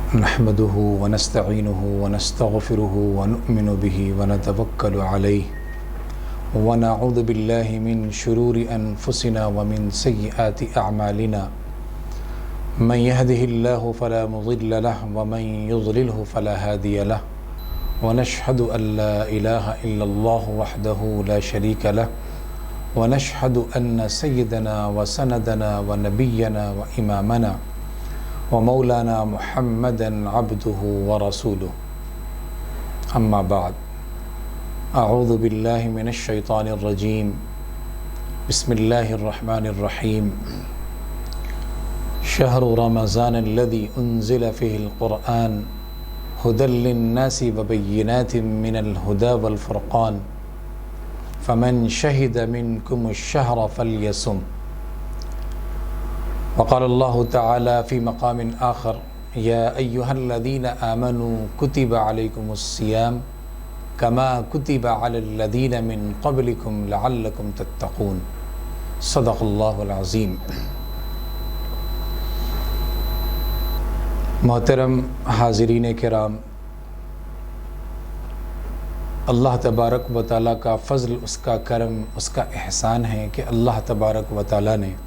نحمده ونستعينه ونستغفره ونؤمن به ونتوكل عليه ونعوذ بالله من شرور أنفسنا ومن سيئات أعمالنا من يهده الله فلا مضل له ومن يضلله فلا هادي له ونشهد أن لا إله إلا الله وحده لا شريك له ونشهد أن سيدنا وسندنا ونبينا وإمامنا ومولانا محمدا عبده ورسوله أما بعد أعوذ بالله من الشيطان الرجيم بسم الله الرحمن الرحيم شهر رمضان الذي أنزل فيه القرآن هدى للناس وبينات من الهدى والفرقان فمن شهد منكم الشهر فليصم وقال الله تعالى في مقام آخر يا أيها الذين آمنوا كتب عليكم الصيام كما كتب على الذين من قبلكم لعلكم تتقون صدق الله العظيم۔ محترم حاضرین کرام، اللہ تبارک و تعالیٰ کا فضل، اس کا کرم، اس کا احسان ہے کہ اللہ تبارک و تعالیٰ نے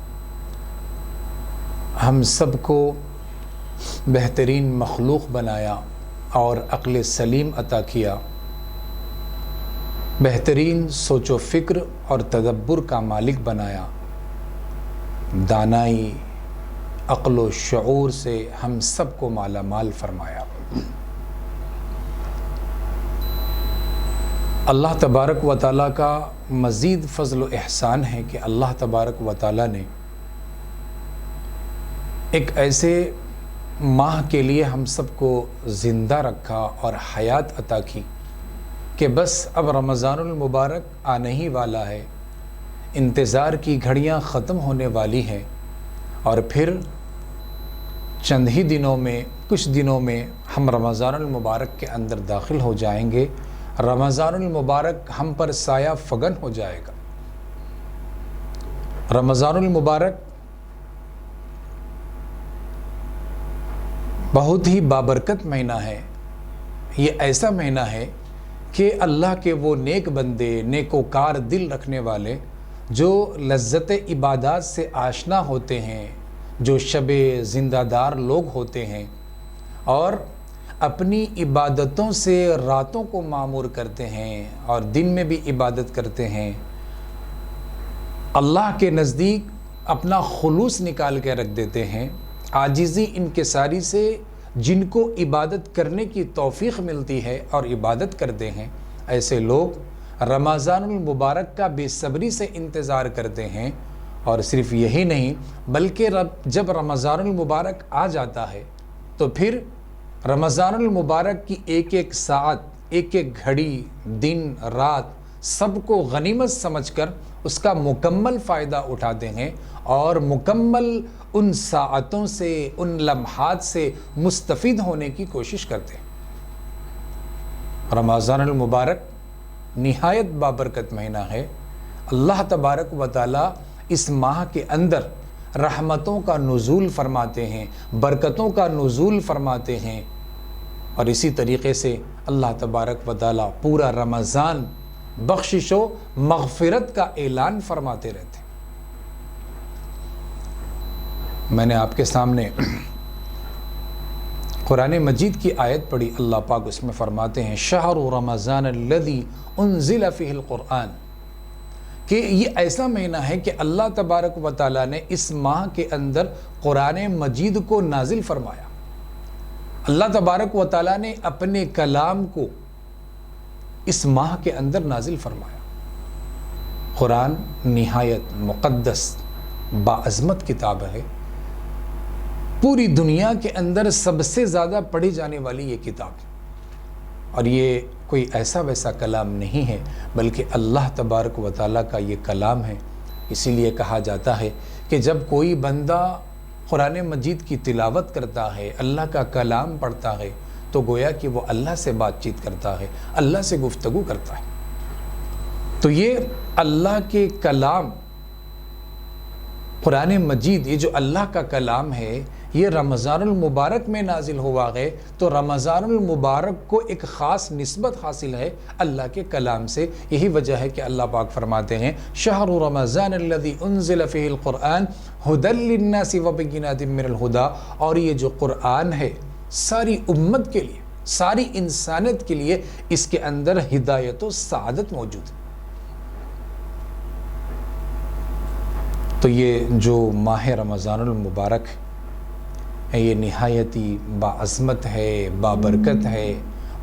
ہم سب کو بہترین مخلوق بنایا اور عقل سلیم عطا کیا، بہترین سوچ و فکر اور تدبر کا مالک بنایا، دانائی، عقل و شعور سے ہم سب کو مالا مال فرمایا۔ اللہ تبارک و تعالیٰ کا مزید فضل و احسان ہے کہ اللہ تبارک و تعالیٰ نے ایک ایسے ماہ کے لیے ہم سب کو زندہ رکھا اور حیات عطا کی کہ بس اب رمضان المبارک آنے ہی والا ہے، انتظار کی گھڑیاں ختم ہونے والی ہیں اور پھر چند ہی دنوں میں، کچھ دنوں میں ہم رمضان المبارک کے اندر داخل ہو جائیں گے۔ رمضان المبارک ہم پر سایہ فگن ہو جائے گا۔ رمضان المبارک بہت ہی بابرکت مہینہ ہے۔ یہ ایسا مہینہ ہے کہ اللہ کے وہ نیک بندے، نیکوکار دل رکھنے والے جو لذت عبادات سے آشنا ہوتے ہیں، جو شب زندہ دار لوگ ہوتے ہیں اور اپنی عبادتوں سے راتوں کو معمور کرتے ہیں اور دن میں بھی عبادت کرتے ہیں، اللہ کے نزدیک اپنا خلوص نکال کے رکھ دیتے ہیں، عاجزی انکساری سے جن کو عبادت کرنے کی توفیق ملتی ہے اور عبادت کرتے ہیں، ایسے لوگ رمضان المبارک کا بے صبری سے انتظار کرتے ہیں۔ اور صرف یہی نہیں بلکہ جب رمضان المبارک آ جاتا ہے تو پھر رمضان المبارک کی ایک ایک ساعت، ایک ایک گھڑی، دن رات سب کو غنیمت سمجھ کر اس کا مکمل فائدہ اٹھاتے ہیں اور مکمل ان ساعتوں سے، ان لمحات سے مستفید ہونے کی کوشش کرتے ہیں۔ رمضان المبارک نہایت بابرکت مہینہ ہے۔ اللہ تبارک و تعالی اس ماہ کے اندر رحمتوں کا نزول فرماتے ہیں، برکتوں کا نزول فرماتے ہیں اور اسی طریقے سے اللہ تبارک و تعالی پورا رمضان بخشش و مغفرت کا اعلان فرماتے رہتے ہیں۔ میں نے آپ کے سامنے قرآن مجید کی آیت پڑھی، اللہ پاک اس میں فرماتے ہیں شہر رمضان الذی انزل فیہ القرآن، کہ یہ ایسا مہینہ ہے کہ اللہ تبارک و تعالیٰ نے اس ماہ کے اندر قرآن مجید کو نازل فرمایا۔ اللہ تبارک و تعالیٰ نے اپنے کلام کو اس ماہ کے اندر نازل فرمایا۔ قرآن نہایت مقدس باعظمت کتاب ہے، پوری دنیا کے اندر سب سے زیادہ پڑھی جانے والی یہ کتاب، اور یہ کوئی ایسا ویسا کلام نہیں ہے بلکہ اللہ تبارک و تعالیٰ کا یہ کلام ہے۔ اسی لیے کہا جاتا ہے کہ جب کوئی بندہ قرآن مجید کی تلاوت کرتا ہے، اللہ کا کلام پڑھتا ہے، تو گویا کہ وہ اللہ سے بات چیت کرتا ہے، اللہ سے گفتگو کرتا ہے۔ تو یہ اللہ کے کلام قرآن مجید، یہ جو اللہ کا کلام ہے، یہ رمضان المبارک میں نازل ہوا ہے تو رمضان المبارک کو ایک خاص نسبت حاصل ہے اللہ کے کلام سے. یہی وجہ ہے کہ اللہ پاک فرماتے ہیں شہر رمضان الذی انزل فیہ القرآن ھدی للناس وبینات من الھدی. اور یہ جو قرآن ہے ساری امت کے لیے، ساری انسانیت کے لیے اس کے اندر ہدایت و سعادت موجود ہے. تو یہ جو ماہ رمضان المبارک ہے یہ نہایتی باعظمت ہے، بابرکت ہے،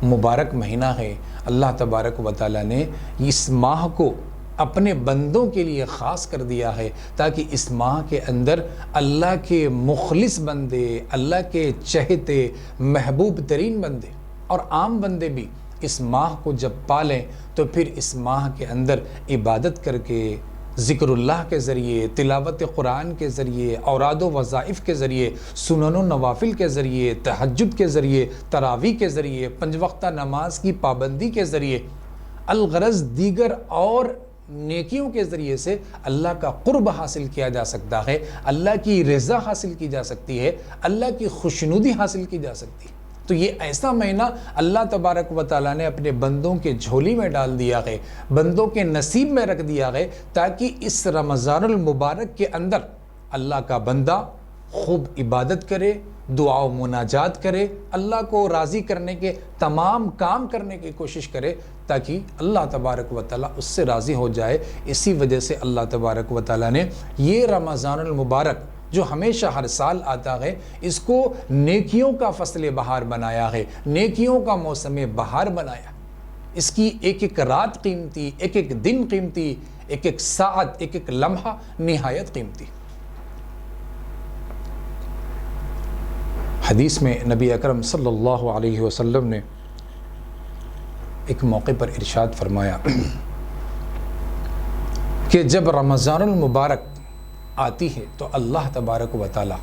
مبارک مہینہ ہے. اللہ تبارک و تعالیٰ نے اس ماہ کو اپنے بندوں کے لیے خاص کر دیا ہے تاکہ اس ماہ کے اندر اللہ کے مخلص بندے، اللہ کے چہتے محبوب ترین بندے اور عام بندے بھی اس ماہ کو جب پالیں تو پھر اس ماہ کے اندر عبادت کر کے، ذکر اللہ کے ذریعے، تلاوت قرآن کے ذریعے، اوراد و وظائف کے ذریعے، سنن و نوافل کے ذریعے، تہجد کے ذریعے، تراویح کے ذریعے، 5 وقتہ نماز کی پابندی کے ذریعے، الغرض دیگر اور نیکیوں کے ذریعے سے اللہ کا قرب حاصل کیا جا سکتا ہے، اللہ کی رضا حاصل کی جا سکتی ہے، اللہ کی خوشنودی حاصل کی جا سکتی ہے. تو یہ ایسا مہینہ اللہ تبارک و تعالیٰ نے اپنے بندوں کے جھولی میں ڈال دیا ہے، بندوں کے نصیب میں رکھ دیا ہے تاکہ اس رمضان المبارک کے اندر اللہ کا بندہ خوب عبادت کرے، دعا و مناجات کرے، اللہ کو راضی کرنے کے تمام کام کرنے کی کوشش کرے تاکہ اللہ تبارک و تعالیٰ اس سے راضی ہو جائے. اسی وجہ سے اللہ تبارک و تعالیٰ نے یہ رمضان المبارک جو ہمیشہ ہر سال آتا ہے اس کو نیکیوں کا فصل بہار بنایا ہے، نیکیوں کا موسم بہار بنایا. اس کی ایک ایک رات قیمتی، ایک ایک دن قیمتی، ایک ایک ساعت، ایک ایک لمحہ نہایت قیمتی. حدیث میں نبی اکرم صلی اللہ علیہ وسلم نے ایک موقع پر ارشاد فرمایا کہ جب رمضان المبارک آتی ہے تو اللہ تبارک و تعالی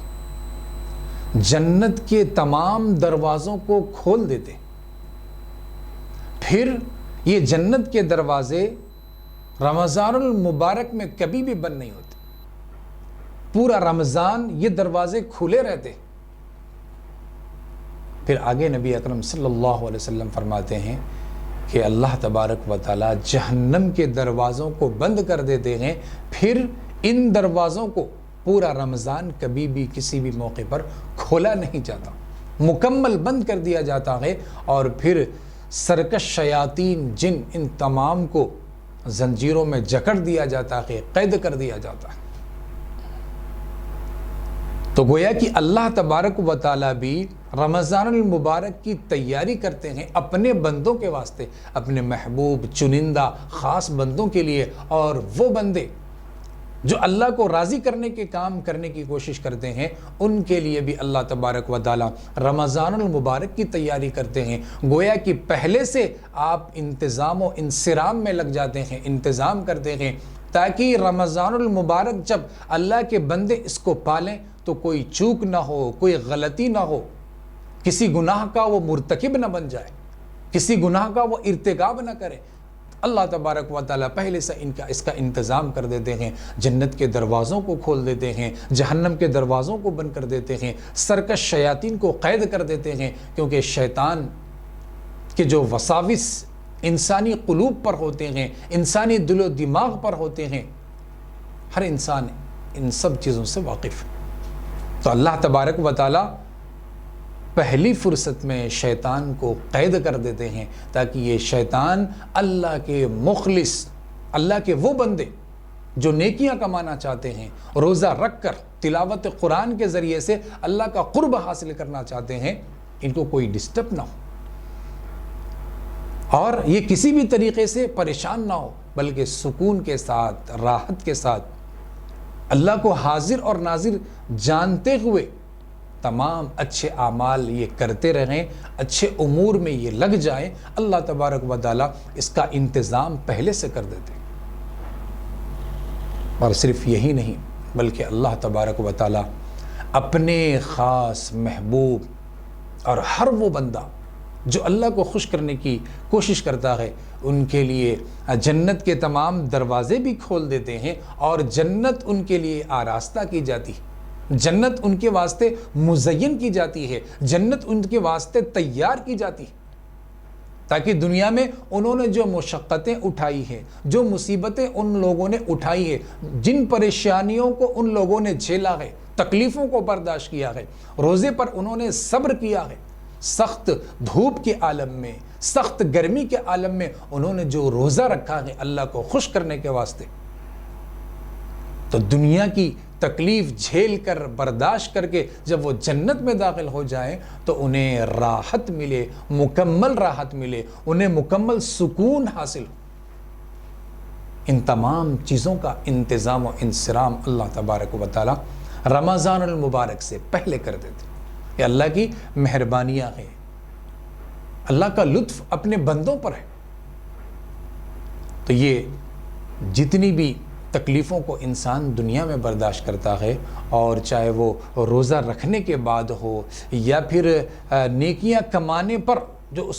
جنت کے تمام دروازوں کو کھول دیتے. پھر یہ جنت کے دروازے رمضان المبارک میں کبھی بھی بند نہیں ہوتے، پورا رمضان یہ دروازے کھلے رہتے. پھر آگے نبی اکرم صلی اللہ علیہ وسلم فرماتے ہیں کہ اللہ تبارک و تعالی جہنم کے دروازوں کو بند کر دیتے ہیں، پھر ان دروازوں کو پورا رمضان کبھی بھی کسی بھی موقع پر کھولا نہیں جاتا، مکمل بند کر دیا جاتا ہے. اور پھر سرکش شیاطین جن ان تمام کو زنجیروں میں جکڑ دیا جاتا ہے، قید کر دیا جاتا ہے. تو گویا کہ اللہ تبارک و تعالیٰ بھی رمضان المبارک کی تیاری کرتے ہیں اپنے بندوں کے واسطے، اپنے محبوب چنندہ خاص بندوں کے لیے. اور وہ بندے جو اللہ کو راضی کرنے کے کام کرنے کی کوشش کرتے ہیں ان کے لیے بھی اللہ تبارک و تعالی رمضان المبارک کی تیاری کرتے ہیں. گویا کہ پہلے سے آپ انتظام و انصرام میں لگ جاتے ہیں، انتظام کرتے ہیں تاکہ رمضان المبارک جب اللہ کے بندے اس کو پالیں تو کوئی چوک نہ ہو، کوئی غلطی نہ ہو، کسی گناہ کا وہ مرتکب نہ بن جائے، کسی گناہ کا وہ ارتکاب نہ کرے. اللہ تبارک و تعالیٰ پہلے سے اس کا انتظام کر دیتے ہیں، جنت کے دروازوں کو کھول دیتے ہیں، جہنم کے دروازوں کو بند کر دیتے ہیں، سرکش شیاطین کو قید کر دیتے ہیں. کیونکہ شیطان کے جو وساوس انسانی قلوب پر ہوتے ہیں، انسانی دل و دماغ پر ہوتے ہیں، ہر انسان ان سب چیزوں سے واقف ہے. تو اللہ تبارک و تعالیٰ پہلی فرصت میں شیطان کو قید کر دیتے ہیں تاکہ یہ شیطان اللہ کے مخلص، اللہ کے وہ بندے جو نیکیاں کمانا چاہتے ہیں، روزہ رکھ کر تلاوت قرآن کے ذریعے سے اللہ کا قرب حاصل کرنا چاہتے ہیں، ان کو کوئی ڈسٹرب نہ ہو اور یہ کسی بھی طریقے سے پریشان نہ ہو، بلکہ سکون کے ساتھ، راحت کے ساتھ اللہ کو حاضر اور ناظر جانتے ہوئے تمام اچھے اعمال یہ کرتے رہیں، اچھے امور میں یہ لگ جائیں. اللہ تبارک و تعالیٰ اس کا انتظام پہلے سے کر دیتے. اور صرف یہی نہیں بلکہ اللہ تبارک و تعالیٰ اپنے خاص محبوب اور ہر وہ بندہ جو اللہ کو خوش کرنے کی کوشش کرتا ہے ان کے لیے جنت کے تمام دروازے بھی کھول دیتے ہیں اور جنت ان کے لیے آراستہ کی جاتی ہے. جنت ان کے واسطے مزین کی جاتی ہے، جنت ان کے واسطے تیار کی جاتی ہے، تاکہ دنیا میں انہوں نے جو مشقتیں اٹھائی ہیں، جو مصیبتیں ان لوگوں نے اٹھائی ہیں، جن پریشانیوں کو ان لوگوں نے جھیلا ہے، تکلیفوں کو برداشت کیا ہے، روزے پر انہوں نے صبر کیا ہے، سخت دھوپ کے عالم میں، سخت گرمی کے عالم میں انہوں نے جو روزہ رکھا ہے اللہ کو خوش کرنے کے واسطے، تو دنیا کی تکلیف جھیل کر برداشت کر کے جب وہ جنت میں داخل ہو جائیں تو انہیں راحت ملے، مکمل راحت ملے، انہیں مکمل سکون حاصل ہو۔ ان تمام چیزوں کا انتظام و انصرام اللہ تبارک و تعالی رمضان المبارک سے پہلے کر دیتے۔ یہ اللہ کی مہربانیاں ہیں، اللہ کا لطف اپنے بندوں پر ہے۔ تو یہ جتنی بھی تکلیفوں کو انسان دنیا میں برداشت کرتا ہے، اور چاہے وہ روزہ رکھنے کے بعد ہو یا پھر نیکیاں کمانے پر جو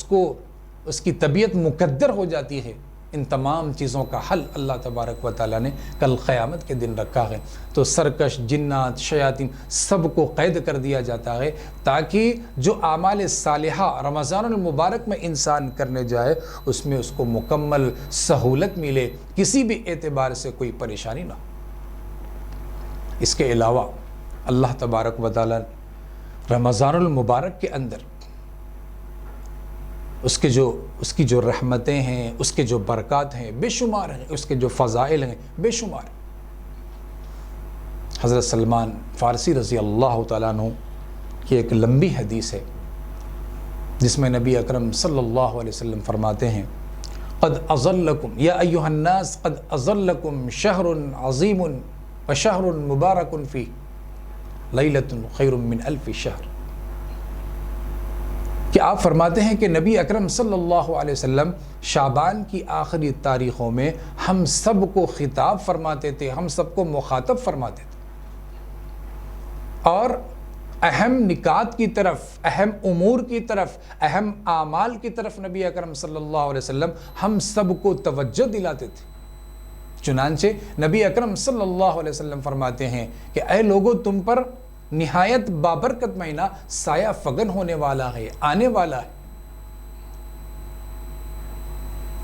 اس کی طبیعت مقدر ہو جاتی ہے، ان تمام چیزوں کا حل اللہ تبارک و تعالیٰ نے کل قیامت کے دن رکھا ہے۔ تو سرکش، جنات، شیاطین سب کو قید کر دیا جاتا ہے، تاکہ جو اعمال صالحہ رمضان المبارک میں انسان کرنے جائے اس میں اس کو مکمل سہولت ملے، کسی بھی اعتبار سے کوئی پریشانی نہ ہو۔ اس کے علاوہ اللہ تبارک و تعالیٰ رمضان المبارک کے اندر اس کی جو رحمتیں ہیں، اس کے جو برکات ہیں بے شمار ہیں، اس کے جو فضائل ہیں بے شمار ہیں۔ حضرت سلمان فارسی رضی اللہ تعالیٰ عنہ کی ایک لمبی حدیث ہے جس میں نبی اکرم صلی اللہ علیہ وسلم فرماتے ہیں، قد اظلکم یا ایھا الناس قد اظلکم شہر عظیم وشہر مبارک فیہ لیلۃ خیر من الف شہر، کہ آپ فرماتے ہیں کہ نبی اکرم صلی اللہ علیہ وسلم شعبان کی آخری تاریخوں میں ہم سب کو خطاب فرماتے تھے، ہم سب کو مخاطب فرماتے تھے، اور اہم نکات کی طرف، اہم امور کی طرف، اہم اعمال کی طرف نبی اکرم صلی اللہ علیہ وسلم ہم سب کو توجہ دلاتے تھے۔ چنانچہ نبی اکرم صلی اللہ علیہ وسلم فرماتے ہیں کہ اے لوگو، تم پر نہایت بابرکت مہینہ سایہ فگن ہونے والا ہے، آنے والا ہے۔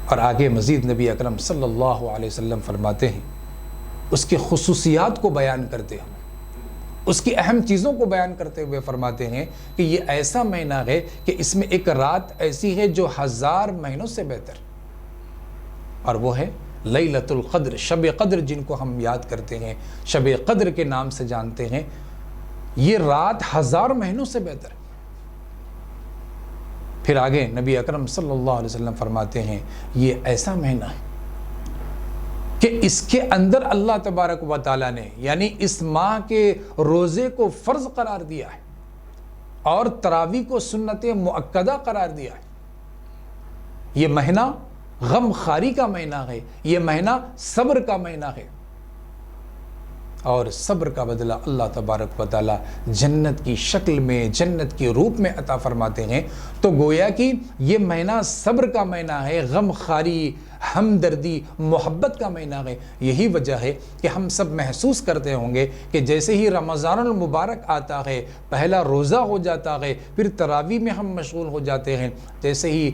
اور آگے مزید نبی اکرم صلی اللہ علیہ وسلم فرماتے ہیں، اس کی خصوصیات کو بیان کرتے ہیں، اس کی اہم چیزوں کو بیان کرتے ہوئے فرماتے ہیں کہ یہ ایسا مہینہ ہے کہ اس میں ایک رات ایسی ہے جو 1000 مہینوں سے بہتر، اور وہ ہے لیلۃ القدر، شب قدر، جن کو ہم یاد کرتے ہیں، شب قدر کے نام سے جانتے ہیں۔ یہ رات 1000 مہینوں سے بہتر ہے۔ پھر آگے نبی اکرم صلی اللہ علیہ وسلم فرماتے ہیں، یہ ایسا مہینہ ہے کہ اس کے اندر اللہ تبارک و تعالیٰ نے یعنی اس ماہ کے روزے کو فرض قرار دیا ہے، اور تراویح کو سنت مؤکدہ قرار دیا ہے۔ یہ مہینہ غم خاری کا مہینہ ہے، یہ مہینہ صبر کا مہینہ ہے، اور صبر کا بدلہ اللہ تبارک و تعالیٰ جنت کی شکل میں، جنت کے روپ میں عطا فرماتے ہیں۔ تو گویا کہ یہ مہینہ صبر کا مہینہ ہے، غم خاری، ہمدردی، محبت کا مہینہ ہے۔ یہی وجہ ہے کہ ہم سب محسوس کرتے ہوں گے کہ جیسے ہی رمضان المبارک آتا ہے، پہلا روزہ ہو جاتا ہے، پھر تراویح میں ہم مشغول ہو جاتے ہیں، جیسے ہی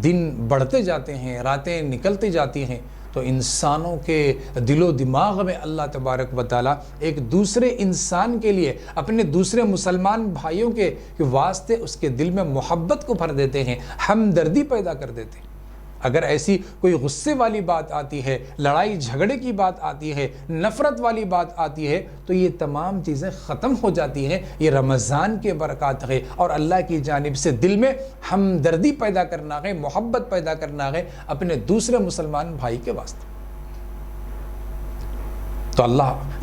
دن بڑھتے جاتے ہیں، راتیں نکلتی جاتی ہیں، تو انسانوں کے دل و دماغ میں اللہ تبارک و تعالیٰ ایک دوسرے انسان کے لیے، اپنے دوسرے مسلمان بھائیوں کے واسطے اس کے دل میں محبت کو بھر دیتے ہیں، ہمدردی پیدا کر دیتے ہیں۔ اگر ایسی کوئی غصے والی بات آتی ہے، لڑائی جھگڑے کی بات آتی ہے، نفرت والی بات آتی ہے، تو یہ تمام چیزیں ختم ہو جاتی ہیں۔ یہ رمضان کے برکات ہے، اور اللہ کی جانب سے دل میں ہمدردی پیدا کرنا ہے، محبت پیدا کرنا ہے اپنے دوسرے مسلمان بھائی کے واسطے۔ تو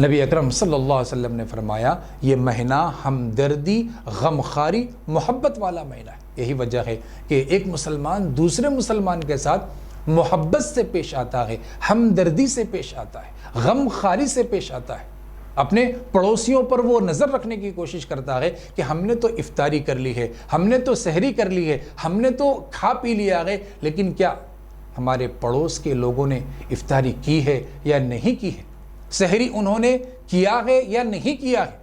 نبی اکرم صلی اللہ علیہ وسلم نے فرمایا، یہ مہینہ ہمدردی، غمخاری، محبت والا مہینہ ہے۔ یہی وجہ ہے کہ ایک مسلمان دوسرے مسلمان کے ساتھ محبت سے پیش آتا ہے، ہمدردی سے پیش آتا ہے، غمخاری سے پیش آتا ہے۔ اپنے پڑوسیوں پر وہ نظر رکھنے کی کوشش کرتا ہے کہ ہم نے تو افطاری کر لی ہے، ہم نے تو سحری کر لی ہے، ہم نے تو کھا پی لیا ہے، لیکن کیا ہمارے پڑوس کے لوگوں نے افطاری کی ہے یا نہیں کی ہے؟ سحری انہوں نے کیا ہے یا نہیں کیا ہے،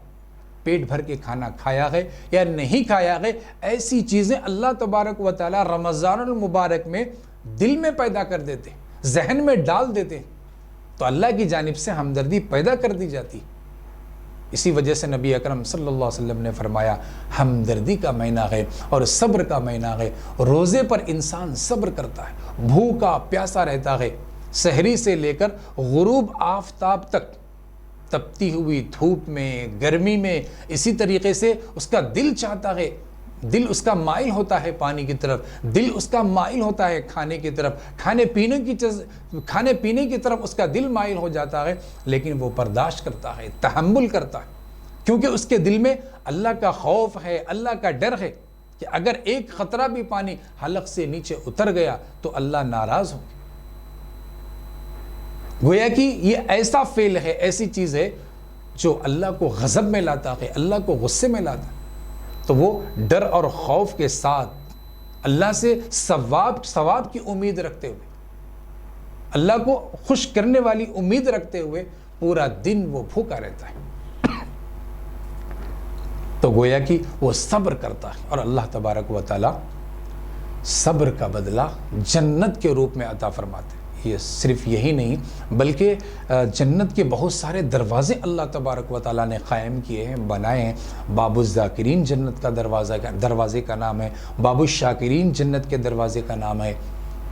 پیٹ بھر کے کھانا کھایا ہے یا نہیں کھایا ہے، ایسی چیزیں اللہ تبارک و تعالی رمضان المبارک میں دل میں پیدا کر دیتے، ذہن میں ڈال دیتے، تو اللہ کی جانب سے ہمدردی پیدا کر دی جاتی۔ اسی وجہ سے نبی اکرم صلی اللہ علیہ وسلم نے فرمایا ہمدردی کا مہینہ ہے اور صبر کا مہینہ ہے۔ روزے پر انسان صبر کرتا ہے، بھوکا پیاسا رہتا ہے، سحری سے لے کر غروب آفتاب تک، تپتی ہوئی دھوپ میں، گرمی میں، اسی طریقے سے اس کا دل چاہتا ہے، دل اس کا مائل ہوتا ہے پانی کی طرف، دل اس کا مائل ہوتا ہے کھانے کی طرف، کھانے پینے کی طرف اس کا دل مائل ہو جاتا ہے، لیکن وہ برداشت کرتا ہے، تحمل کرتا ہے، کیونکہ اس کے دل میں اللہ کا خوف ہے، اللہ کا ڈر ہے کہ اگر ایک قطرہ بھی پانی حلق سے نیچے اتر گیا تو اللہ ناراض ہو۔ گویا کہ یہ ایسا فعل ہے، ایسی چیز ہے جو اللہ کو غضب میں لاتا ہے، اللہ کو غصے میں لاتا ہے، تو وہ ڈر اور خوف کے ساتھ اللہ سے ثواب کی امید رکھتے ہوئے، اللہ کو خوش کرنے والی امید رکھتے ہوئے پورا دن وہ بھوکا رہتا ہے، تو گویا کہ وہ صبر کرتا ہے، اور اللہ تبارک و تعالی صبر کا بدلہ جنت کے روپ میں عطا فرماتے ہیں۔ یہ صرف یہی نہیں بلکہ جنت کے بہت سارے دروازے اللہ تبارک و تعالیٰ نے قائم کیے ہیں، بنائے ہیں۔ باب الذاکرین جنت کا دروازے کا نام ہے، باب الشاکرین جنت کے دروازے کا نام ہے،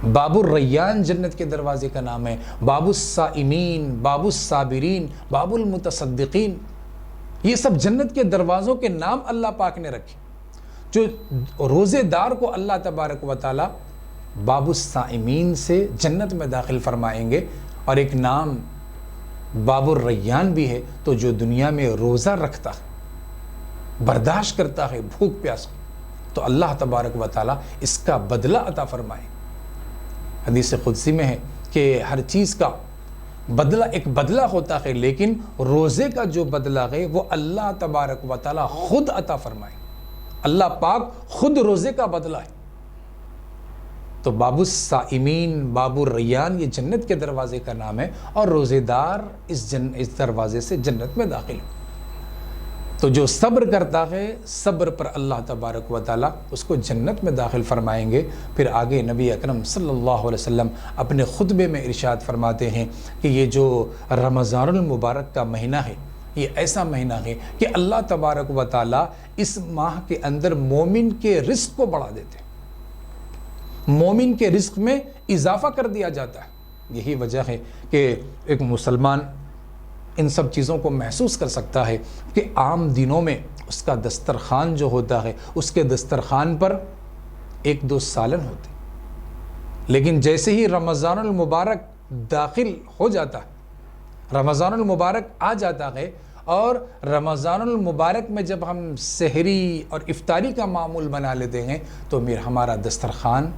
باب الریان جنت کے دروازے کا نام ہے، باب الصائمین، باب الصابرین، باب المتصدقین، یہ سب جنت کے دروازوں کے نام اللہ پاک نے رکھے، جو روزے دار کو اللہ تبارک و تعالیٰ باب الصائمین سے جنت میں داخل فرمائیں گے، اور ایک نام باب الریان بھی ہے، تو جو دنیا میں روزہ رکھتا ہے، برداشت کرتا ہے بھوک پیاس، تو اللہ تبارک و تعالیٰ اس کا بدلہ عطا فرمائے۔ حدیث قدسی میں ہے کہ ہر چیز کا بدلہ ایک بدلہ ہوتا ہے، لیکن روزے کا جو بدلہ ہے وہ اللہ تبارک و تعالیٰ خود عطا فرمائے، اللہ پاک خود روزے کا بدلہ ہے۔ تو باب الصائمین، باب الریان، یہ جنت کے دروازے کا نام ہے، اور روزے دار اس دروازے سے جنت میں داخل ہو۔ تو جو صبر کرتا ہے، صبر پر اللہ تبارک و تعالیٰ اس کو جنت میں داخل فرمائیں گے۔ پھر آگے نبی اکرم صلی اللہ علیہ وسلم اپنے خطبے میں ارشاد فرماتے ہیں کہ یہ جو رمضان المبارک کا مہینہ ہے، یہ ایسا مہینہ ہے کہ اللہ تبارک و تعالیٰ اس ماہ کے اندر مومن کے رزق کو بڑھا دیتے ہیں، مومن کے رزق میں اضافہ کر دیا جاتا ہے۔ یہی وجہ ہے کہ ایک مسلمان ان سب چیزوں کو محسوس کر سکتا ہے کہ عام دنوں میں اس کا دسترخوان جو ہوتا ہے، اس کے دسترخوان پر 1-2 سالن ہوتے، لیکن جیسے ہی رمضان المبارک داخل ہو جاتا ہے، رمضان المبارک آ جاتا ہے، اور رمضان المبارک میں جب ہم سحری اور افطاری کا معمول بنا لیتے ہیں تو ہمارا دسترخوان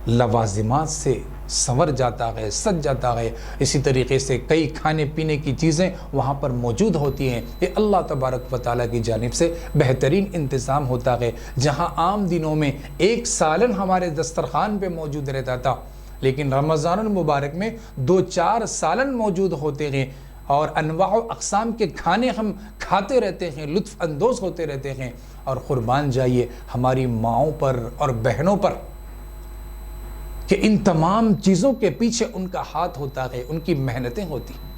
لوازمات سے سنور جاتا ہے، سج جاتا ہے۔ اسی طریقے سے کئی کھانے پینے کی چیزیں وہاں پر موجود ہوتی ہیں۔ یہ اللہ تبارک و تعالیٰ کی جانب سے بہترین انتظام ہوتا ہے۔ جہاں عام دنوں میں 1 سالن ہمارے دسترخوان پہ موجود رہتا تھا، لیکن رمضان المبارک میں 2-4 سالن موجود ہوتے ہیں، اور انواع و اقسام کے کھانے ہم کھاتے رہتے ہیں، لطف اندوز ہوتے رہتے ہیں۔ اور قربان جائیے ہماری ماؤں پر اور بہنوں پر کہ ان تمام چیزوں کے پیچھے ان کا ہاتھ ہوتا ہے، ان کی محنتیں ہوتی ہیں۔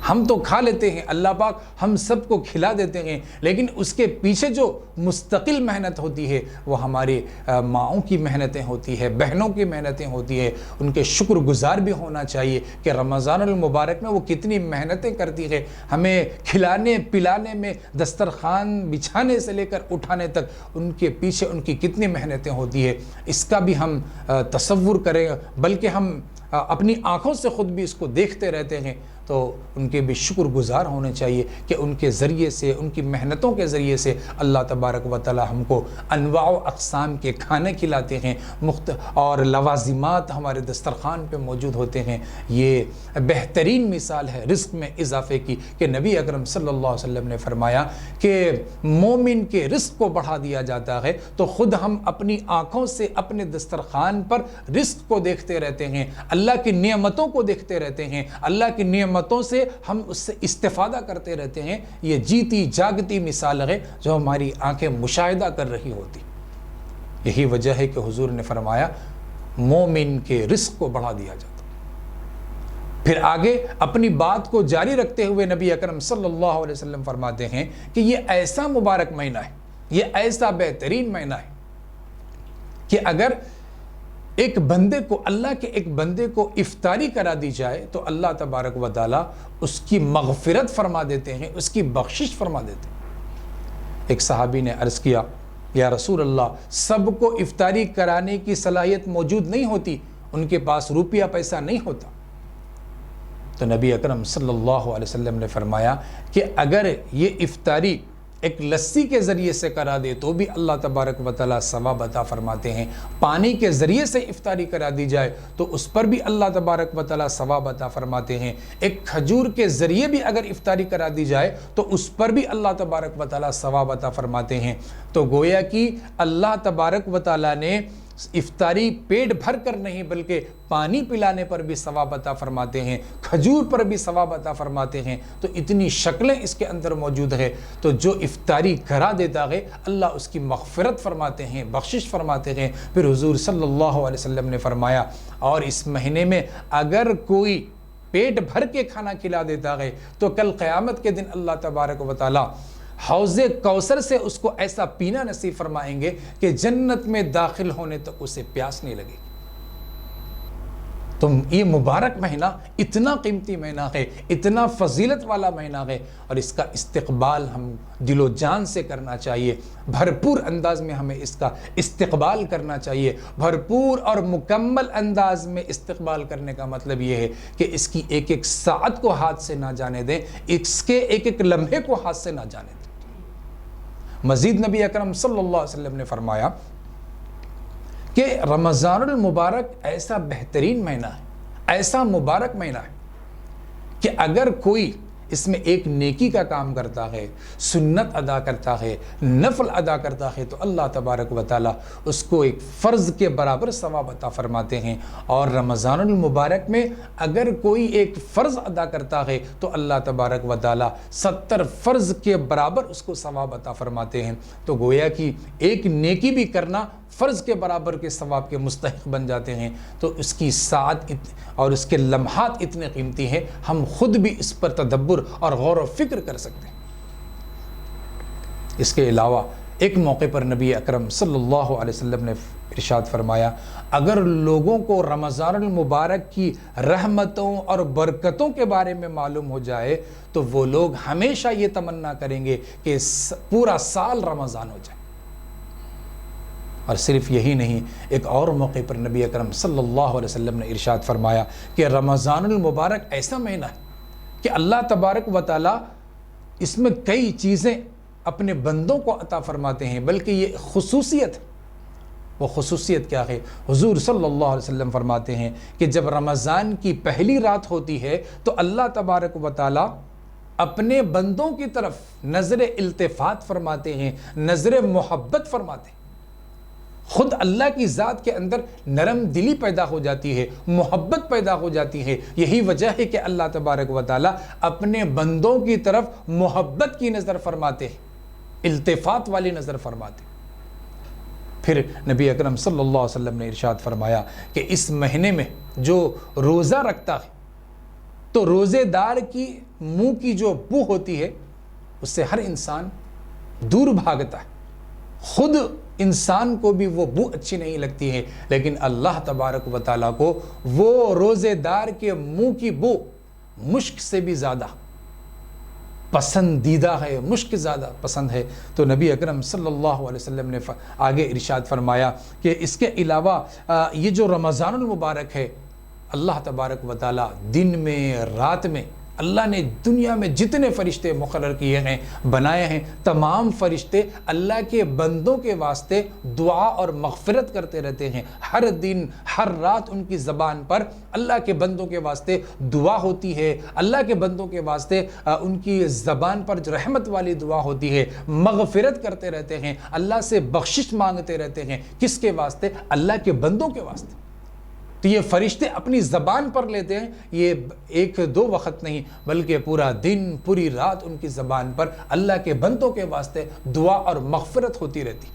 ہم تو کھا لیتے ہیں، اللہ پاک ہم سب کو کھلا دیتے ہیں، لیکن اس کے پیچھے جو مستقل محنت ہوتی ہے وہ ہماری ماؤں کی محنتیں ہوتی ہے، بہنوں کی محنتیں ہوتی ہے۔ ان کے شکر گزار بھی ہونا چاہیے کہ رمضان المبارک میں وہ کتنی محنتیں کرتی ہے، ہمیں کھلانے پلانے میں، دسترخوان بچھانے سے لے کر اٹھانے تک ان کے پیچھے ان کی کتنی محنتیں ہوتی ہے۔ اس کا بھی ہم تصور کریں، بلکہ ہم اپنی آنکھوں سے خود بھی اس کو دیکھتے رہتے ہیں، تو ان کے بھی شکر گزار ہونے چاہیے کہ ان کے ذریعے سے، ان کی محنتوں کے ذریعے سے اللہ تبارک و تعالی ہم کو انواع و اقسام کے کھانے کھلاتے ہیں، اور لوازمات ہمارے دسترخوان پہ موجود ہوتے ہیں۔ یہ بہترین مثال ہے رزق میں اضافے کی کہ نبی اکرم صلی اللہ علیہ وسلم نے فرمایا کہ مومن کے رزق کو بڑھا دیا جاتا ہے تو خود ہم اپنی آنکھوں سے اپنے دسترخوان پر رزق کو دیکھتے رہتے ہیں، اللہ کی نعمتوں کو دیکھتے رہتے ہیں، اللہ کی نعمتوں نعمتوں سے ہم اس سے استفادہ کرتے رہتے ہیں. یہ جیتی جاگتی مثال ہے جو ہماری آنکھیں مشاہدہ کر رہی ہوتی. یہی وجہ ہے کہ حضور نے فرمایا مومن کے رزق کو بڑھا دیا جاتا. پھر آگے اپنی بات کو جاری رکھتے ہوئے نبی اکرم صلی اللہ علیہ وسلم فرماتے ہیں کہ یہ ایسا مبارک مہینہ ہے, یہ ایسا بہترین مہینہ ہے کہ اگر ایک بندے کو, اللہ کے ایک بندے کو افطاری کرا دی جائے تو اللہ تبارک و تعالی اس کی مغفرت فرما دیتے ہیں, اس کی بخشش فرما دیتے ہیں. ایک صحابی نے عرض کیا یا رسول اللہ, سب کو افطاری کرانے کی صلاحیت موجود نہیں ہوتی, ان کے پاس روپیہ پیسہ نہیں ہوتا. تو نبی اکرم صلی اللہ علیہ وسلم نے فرمایا کہ اگر یہ افطاری ایک لسی کے ذریعے سے کرا دے تو بھی اللہ تبارک و تعالی ثواب عطا فرماتے ہیں. پانی کے ذریعے سے افطاری کرا دی جائے تو اس پر بھی اللہ تبارک و تعالی ثواب عطا فرماتے ہیں. ایک کھجور کے ذریعے بھی اگر افطاری کرا دی جائے تو اس پر بھی اللہ تبارک و تعالی ثواب عطا فرماتے ہیں. تو گویا کہ اللہ تبارک و تعالی نے افطاری پیٹ بھر کر نہیں بلکہ پانی پلانے پر بھی ثواب عطا فرماتے ہیں, کھجور پر بھی ثواب عطا فرماتے ہیں. تو اتنی شکلیں اس کے اندر موجود ہے. تو جو افطاری کرا دیتا ہے اللہ اس کی مغفرت فرماتے ہیں, بخشش فرماتے ہیں. پھر حضور صلی اللہ علیہ وسلم نے فرمایا اور اس مہینے میں اگر کوئی پیٹ بھر کے کھانا کھلا دیتا ہے تو کل قیامت کے دن اللہ تبارک و تعالی حوض کوثر سے اس کو ایسا پینا نصیب فرمائیں گے کہ جنت میں داخل ہونے تک اسے پیاس نہیں لگے. تو یہ مبارک مہینہ اتنا قیمتی مہینہ ہے, اتنا فضیلت والا مہینہ ہے, اور اس کا استقبال ہم دل و جان سے کرنا چاہیے. بھرپور انداز میں ہمیں اس کا استقبال کرنا چاہیے. بھرپور اور مکمل انداز میں استقبال کرنے کا مطلب یہ ہے کہ اس کی ایک ایک ساعت کو ہاتھ سے نہ جانے دیں, اس کے ایک ایک لمحے کو ہاتھ سے نہ جانے دیں. مزید نبی اکرم صلی اللہ علیہ وسلم نے فرمایا کہ رمضان المبارک ایسا بہترین مہینہ ہے, ایسا مبارک مہینہ ہے کہ اگر کوئی اس میں ایک نیکی کا کام کرتا ہے, سنت ادا کرتا ہے, نفل ادا کرتا ہے تو اللہ تبارک و تعالی اس کو ایک فرض کے برابر ثواب عطا فرماتے ہیں. اور رمضان المبارک میں اگر کوئی ایک فرض ادا کرتا ہے تو اللہ تبارک و تعالی 70 فرض کے برابر اس کو ثواب عطا فرماتے ہیں. تو گویا کہ ایک نیکی بھی کرنا فرض کے برابر کے ثواب کے مستحق بن جاتے ہیں. تو اس کی ساعت اور اس کے لمحات اتنے قیمتی ہیں, ہم خود بھی اس پر تدبر اور غور و فکر کر سکتے ہیں. اس کے علاوہ ایک موقع پر نبی اکرم صلی اللہ علیہ وسلم نے ارشاد فرمایا اگر لوگوں کو رمضان المبارک کی رحمتوں اور برکتوں کے بارے میں معلوم ہو جائے تو وہ لوگ ہمیشہ یہ تمنا کریں گے کہ پورا سال رمضان ہو جائے. اور صرف یہی نہیں, ایک اور موقع پر نبی اکرم صلی اللہ علیہ وسلم نے ارشاد فرمایا کہ رمضان المبارک ایسا مہینہ ہے کہ اللہ تبارک و تعالی اس میں کئی چیزیں اپنے بندوں کو عطا فرماتے ہیں, بلکہ یہ خصوصیت ہے. وہ خصوصیت کیا ہے؟ حضور صلی اللہ علیہ وسلم فرماتے ہیں کہ جب رمضان کی پہلی رات ہوتی ہے تو اللہ تبارک و تعالی اپنے بندوں کی طرف نظر التفات فرماتے ہیں, نظر محبت فرماتے ہیں. خود اللہ کی ذات کے اندر نرم دلی پیدا ہو جاتی ہے, محبت پیدا ہو جاتی ہے. یہی وجہ ہے کہ اللہ تبارک و تعالی اپنے بندوں کی طرف محبت کی نظر فرماتے ہیں, التفات والی نظر فرماتے ہیں. پھر نبی اکرم صلی اللہ علیہ وسلم نے ارشاد فرمایا کہ اس مہینے میں جو روزہ رکھتا ہے تو روزے دار کی منہ کی جو بو ہوتی ہے اس سے ہر انسان دور بھاگتا ہے. خود انسان کو بھی وہ بو اچھی نہیں لگتی ہے, لیکن اللہ تبارک و تعالیٰ کو وہ روزے دار کے منہ کی بو مشک سے بھی زیادہ پسندیدہ ہے, مشک زیادہ پسند ہے. تو نبی اکرم صلی اللہ علیہ وسلم نے آگے ارشاد فرمایا کہ اس کے علاوہ یہ جو رمضان المبارک ہے اللہ تبارک و تعالیٰ دن میں رات میں اللہ نے دنیا میں جتنے فرشتے مقرر کیے ہیں, بنائے ہیں, تمام فرشتے اللہ کے بندوں کے واسطے دعا اور مغفرت کرتے رہتے ہیں. ہر دن ہر رات ان کی زبان پر اللہ کے بندوں کے واسطے دعا ہوتی ہے, اللہ کے بندوں کے واسطے ان کی زبان پر جو رحمت والی دعا ہوتی ہے, مغفرت کرتے رہتے ہیں, اللہ سے بخشش مانگتے رہتے ہیں. کس کے واسطے؟ اللہ کے بندوں کے واسطے. تو یہ فرشتے اپنی زبان پر لیتے ہیں، یہ ایک دو وقت نہیں بلکہ پورا دن پوری رات ان کی زبان پر اللہ کے بندوں کے واسطے دعا اور مغفرت ہوتی رہتی۔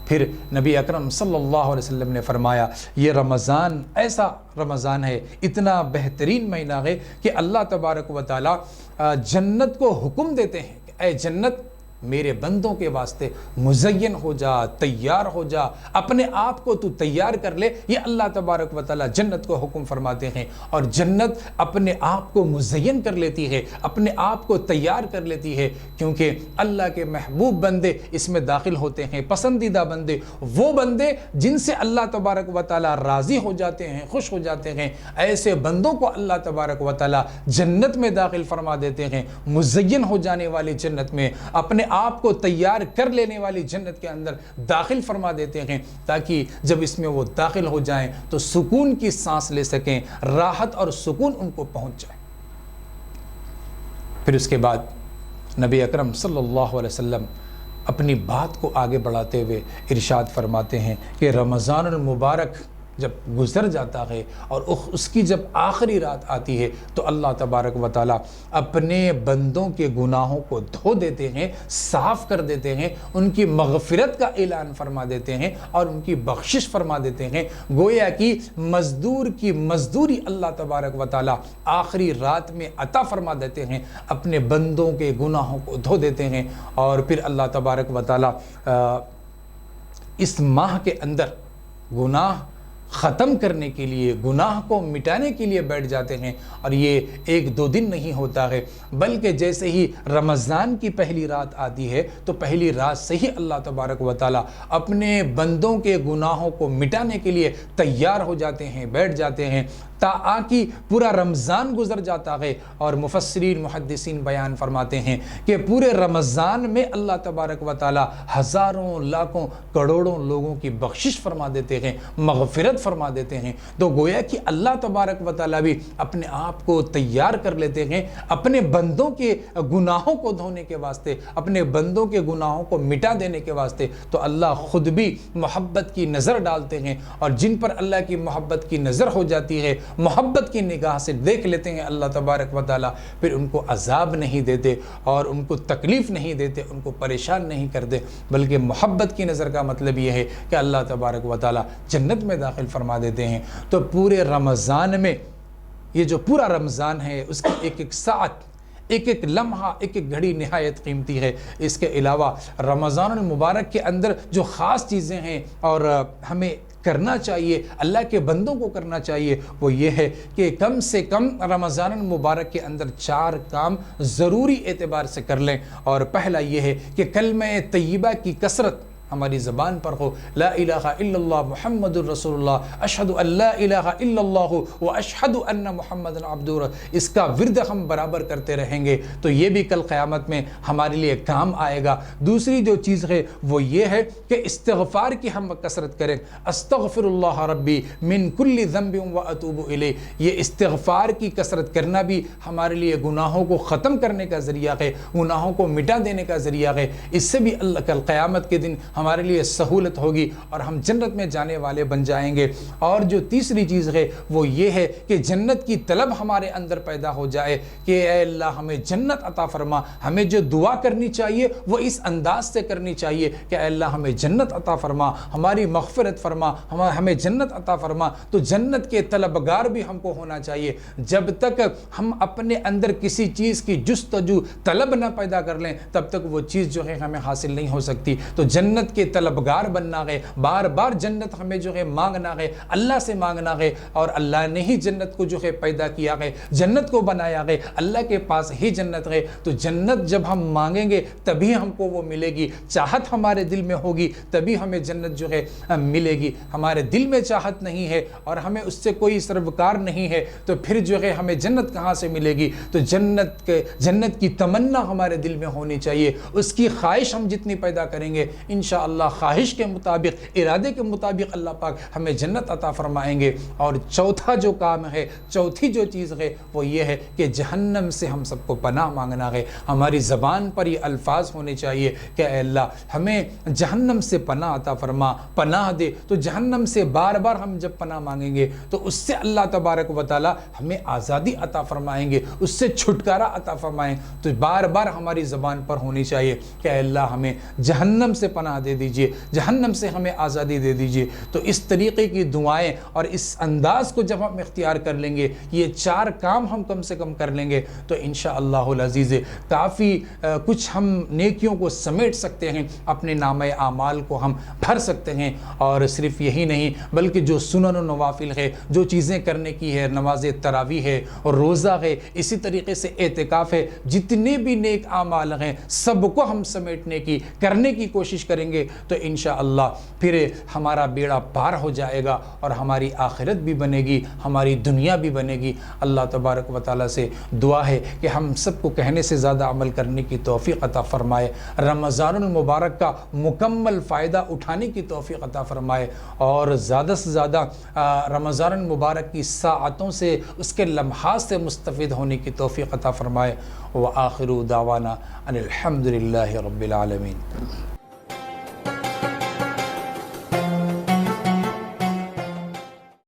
پھر نبی اکرم صلی اللہ علیہ وسلم نے فرمایا یہ رمضان ایسا رمضان ہے، اتنا بہترین مہینہ ہے کہ اللہ تبارک و تعالی جنت کو حکم دیتے ہیں کہ اے جنت میرے بندوں کے واسطے مزین ہو جا، تیار ہو جا، اپنے آپ کو تو تیار کر لے۔ یہ اللہ تبارک و تعالی جنت کو حکم فرماتے ہیں، اور جنت اپنے آپ کو مزین کر لیتی ہے، اپنے آپ کو تیار کر لیتی ہے، کیونکہ اللہ کے محبوب بندے اس میں داخل ہوتے ہیں، پسندیدہ بندے، وہ بندے جن سے اللہ تبارک و تعالی راضی ہو جاتے ہیں، خوش ہو جاتے ہیں، ایسے بندوں کو اللہ تبارک و تعالی جنت میں داخل فرما دیتے ہیں، مزین ہو جانے والی جنت میں، اپنے آپ کو تیار کر لینے والی جنت کے اندر داخل فرما دیتے ہیں، تاکہ جب اس میں وہ داخل ہو جائیں تو سکون کی سانس لے سکیں، راحت اور سکون ان کو پہنچ جائے۔ پھر اس کے بعد نبی اکرم صلی اللہ علیہ وسلم اپنی بات کو آگے بڑھاتے ہوئے ارشاد فرماتے ہیں کہ رمضان المبارک جب گزر جاتا ہے اور اس کی جب آخری رات آتی ہے تو اللہ تبارک و تعالی اپنے بندوں کے گناہوں کو دھو دیتے ہیں، صاف کر دیتے ہیں، ان کی مغفرت کا اعلان فرما دیتے ہیں اور ان کی بخشش فرما دیتے ہیں۔ گویا کہ مزدور کی مزدوری اللہ تبارک و تعالی آخری رات میں عطا فرما دیتے ہیں، اپنے بندوں کے گناہوں کو دھو دیتے ہیں، اور پھر اللہ تبارک و تعالی اس ماہ کے اندر گناہ ختم کرنے کے لیے، گناہ کو مٹانے کے لیے بیٹھ جاتے ہیں۔ اور یہ ایک دو دن نہیں ہوتا ہے، بلکہ جیسے ہی رمضان کی پہلی رات آتی ہے تو پہلی رات سے ہی اللہ تبارک و تعالی اپنے بندوں کے گناہوں کو مٹانے کے لیے تیار ہو جاتے ہیں، بیٹھ جاتے ہیں، تاکہ پورا رمضان گزر جاتا ہے۔ اور مفسرین محدثین بیان فرماتے ہیں کہ پورے رمضان میں اللہ تبارک و تعالی ہزاروں لاکھوں کروڑوں لوگوں کی بخشش فرما دیتے ہیں، مغفرت فرما دیتے ہیں۔ تو گویا کہ اللہ تبارک و تعالی بھی اپنے آپ کو تیار کر لیتے ہیں اپنے بندوں کے گناہوں کو دھونے کے واسطے، اپنے بندوں کے گناہوں کو مٹا دینے کے واسطے۔ تو اللہ خود بھی محبت کی نظر ڈالتے ہیں، اور جن پر اللہ کی محبت کی نظر ہو جاتی ہے، محبت کی نگاہ سے دیکھ لیتے ہیں اللہ تبارک و تعالی، پھر ان کو عذاب نہیں دیتے اور ان کو تکلیف نہیں دیتے، ان کو پریشان نہیں کرتے، بلکہ محبت کی نظر کا مطلب یہ ہے کہ اللہ تبارک و تعالی جنت میں داخل فرما دیتے ہیں۔ تو پورے رمضان میں، یہ جو پورا رمضان ہے اس کی ایک ایک ساعت، ایک ایک لمحہ، ایک ایک گھڑی نہایت قیمتی ہے۔ اس کے علاوہ رمضان المبارک کے اندر جو خاص چیزیں ہیں اور ہمیں کرنا چاہیے، اللہ کے بندوں کو کرنا چاہیے، وہ یہ ہے کہ کم سے کم رمضان المبارک کے اندر 4 کام ضروری اعتبار سے کر لیں۔ اور پہلا یہ ہے کہ کلمہ طیبہ کی کثرت ہماری زبان پر ہو، لا الہ الا اللہ محمد الرسول اللہ، اشہد ان لا الہ الا اللہ و اشہد ان محمد عبدہ، اس کا ورد ہم برابر کرتے رہیں گے تو یہ بھی کل قیامت میں ہمارے لیے کام آئے گا۔ دوسری جو چیز ہے وہ یہ ہے کہ استغفار کی ہم کثرت کریں، استغفر اللہ ربی من کل ذنب و اتوب الیہ۔ یہ استغفار کی کثرت کرنا بھی ہمارے لیے گناہوں کو ختم کرنے کا ذریعہ ہے، گناہوں کو مٹا دینے کا ذریعہ ہے۔ اس سے بھی اللہ کل قیامت کے دن ہمارے لیے سہولت ہوگی اور ہم جنت میں جانے والے بن جائیں گے۔ اور جو تیسری چیز ہے وہ یہ ہے کہ جنت کی طلب ہمارے اندر پیدا ہو جائے کہ اے اللہ ہمیں جنت عطا فرما۔ ہمیں جو دعا کرنی چاہیے وہ اس انداز سے کرنی چاہیے کہ اے اللہ ہمیں جنت عطا فرما، ہماری مغفرت فرما، ہمیں جنت عطا فرما۔ تو جنت کے طلبگار بھی ہم کو ہونا چاہیے۔ جب تک ہم اپنے اندر کسی چیز کی جستجو طلب نہ پیدا کر لیں تب تک وہ چیز جو ہے ہمیں حاصل نہیں ہو سکتی۔ تو جنت کے طلبگار بننا ہے، بار بار جنت ہمیں جو ہے مانگنا ہے، اللہ سے مانگنا ہے۔ اور اللہ نے ہی جنت کو جو ہے پیدا کیا ہے، جنت کو بنایا ہے، اللہ کے پاس ہی جنت ہے۔ تو جنت جب ہم مانگیں گے تبھی ہم کو وہ ملے گی، چاہت ہمارے دل میں ہوگی تبھی ہمیں جنت جو ہے ملے گی۔ ہمارے دل میں چاہت نہیں ہے اور ہمیں اس سے کوئی سروکار نہیں ہے تو پھر جو ہے ہمیں جنت کہاں سے ملے گی؟ تو جنت کی تمنا ہمارے دل میں ہونی چاہیے، اس کی خواہش ہم جتنی پیدا کریں گے انشاءاللہ انشاءاللہ خواہش کے مطابق، ارادے کے مطابق اللہ پاک ہمیں جنت عطا فرمائیں گے۔ اور چوتھا جو کام ہے، چوتھی جو چیز ہے وہ یہ ہے کہ جہنم سے ہم سب کو پناہ مانگنا ہے۔ ہماری زبان پر یہ الفاظ ہونے چاہیے کہ اے اللہ ہمیں جہنم سے پناہ عطا فرما، پناہ دے۔ تو جہنم سے بار بار ہم جب پناہ مانگیں گے تو اس سے اللہ تبارک و تعالی ہمیں آزادی عطا فرمائیں گے، اس سے چھٹکارا عطا فرمائیں۔ تو بار بار ہماری زبان پر ہونی چاہیے کہ اے اللہ ہمیں جہنم سے پناہ دے دیجئے، جہنم سے ہمیں آزادی دے دیجئے۔ تو اس طریقے کی دعائیں اور اس انداز کو جب ہم اختیار کر لیں گے، یہ 4 کام ہم کم سے کم کر لیں گے تو انشاءاللہ العزیز کافی کچھ ہم نیکیوں کو سمیٹ سکتے ہیں، اپنے نامہ اعمال کو ہم بھر سکتے ہیں۔ اور صرف یہی نہیں بلکہ جو سنن و نوافل ہے، جو چیزیں کرنے کی ہے، نماز تراویح ہے اور روزہ ہے، اسی طریقے سے اعتکاف ہے، جتنے بھی نیک اعمال ہیں سب کو ہم سمیٹنے کی، کرنے کی کوشش کریں گے تو انشاءاللہ پھر ہمارا بیڑا پار ہو جائے گا اور ہماری آخرت بھی بنے گی، ہماری دنیا بھی بنے گی۔ اللہ تبارک و تعالیٰ سے دعا ہے کہ ہم سب کو کہنے سے زیادہ عمل کرنے کی توفیق عطا فرمائے، رمضان المبارک کا مکمل فائدہ اٹھانے کی توفیق عطا فرمائے، اور زیادہ سے زیادہ رمضان المبارک کی ساعتوں سے، اس کے لمحات سے مستفید ہونے کی توفیق عطا فرمائے۔ وآخر دعوانا ان الحمد للہ رب العالمین۔